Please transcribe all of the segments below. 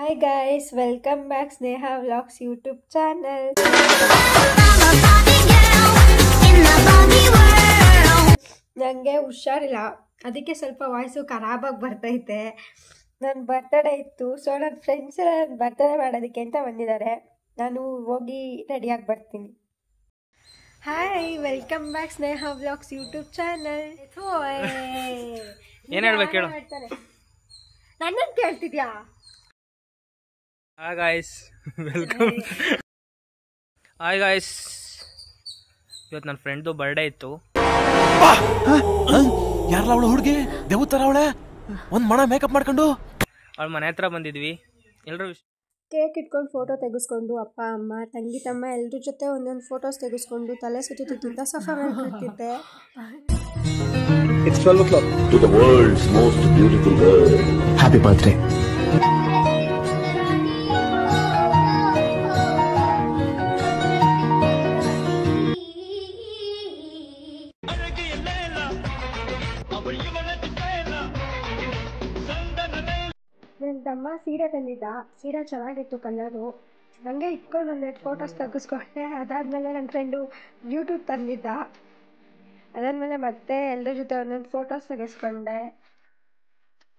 Hi guys, welcome back Sneha Vlogs YouTube channel. ನನಗೆ ಹುಷಾರಿಲ್ಲ, ಅದಕ್ಕೆ ಸ್ವಲ್ಪ ವಾಯ್ಸು ಖರಾಬಾಗಿ ಬರ್ತೈತೆ. ನನ್ನ ಬರ್ತ್ಡೇ ಇತ್ತು, ಸೊ ನನ್ನ ಫ್ರೆಂಡ್ಸ್ ಎಲ್ಲ ಬರ್ತ್ಡೇ ಮಾಡೋದಕ್ಕೆ ಅಂತ ಬಂದಿದ್ದಾರೆ. ನಾನು ಹೋಗಿ ರೆಡಿಯಾಗಿ ಬರ್ತೀನಿ. Hi, welcome back Sneha vlogs YouTube channel. ಏನು ಹೇಳ್ಬೇಕು ಹೇಳು? ನನ್ನನ್ನು ಕೇಳ್ತಿದ್ಯಾ? Hi guys, welcome. Hi guys, ಇವತ್ತು ನನ್ನ ಫ್ರೆಂಡ್ದು ಬರ್ಡೇ ಇತ್ತು. ಯಾರಲ್ಲ ಅವಳು ಹುಡುಗಿ? ದೇವತರ ಅವಳೆ, ಒಂದು ಮಣ ಮೇಕಪ್ ಮಾಡ್ಕೊಂಡು ಅವಳ ಮನೆ ಹತ್ರ ಬಂದಿದ್ವಿ. ಎಲ್ಲರೂ ಕೇಕ್ ಇಟ್ಕೊಂಡು ಫೋಟೋ ತೆಗೆಸ್ಕೊಂಡು ಅಪ್ಪ ಅಮ್ಮ ತಂಗಿ ತಮ್ಮ ಎಲ್ಲರ ಜೊತೆ ಒಂದೊಂದು ಫೋಟೋಸ್ ತೆಗೆಸ್ಕೊಂಡು ತಲೆ ಸುತ್ತಿದ್ದ ಸಫಾ ಮಾಡ್ತಿದ್ದೆ. It's 12 o'clock. To the world's most beautiful girl. Happy birthday. ನನ್ನ ತಮ್ಮ ಸೀರೆ ತಂದಿದ್ದ. ಸೀರೆ ಚೆನ್ನಾಗಿತ್ತು ಕಲರು. ನನಗೆ ಇಟ್ಕೊಂಡು ಒಂದೆರಡು ಫೋಟೋಸ್ ತೆಗೆಸ್ಕೊಂಡೆ. ಅದಾದಮೇಲೆ ನನ್ನ ಫ್ರೆಂಡು ಬ್ಲೂಟೂತ್ ತಂದಿದ್ದ. ಅದಾದಮೇಲೆ ಮತ್ತೆ ಎಲ್ಲರ ಜೊತೆ ಒಂದೊಂದು ಫೋಟೋಸ್ ತೆಗೆಸ್ಕೊಂಡೆ.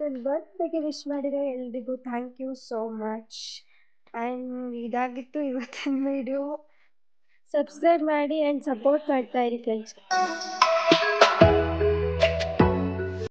ನನ್ನ ಬರ್ತ್ಡೇಗೆ ವಿಶ್ ಮಾಡಿರೋ ಎಲ್ರಿಗೂ thank you so much. And ಇದಾಗಿತ್ತು ಇವತ್ತಿನ ವಿಡಿಯೋ. ಸಬ್ಸ್ಕ್ರೈಬ್ ಮಾಡಿ ಆ್ಯಂಡ್ ಸಪೋರ್ಟ್ ಮಾಡ್ತಾಯಿರಿ ಫ್ರೆಂಡ್ಸ್.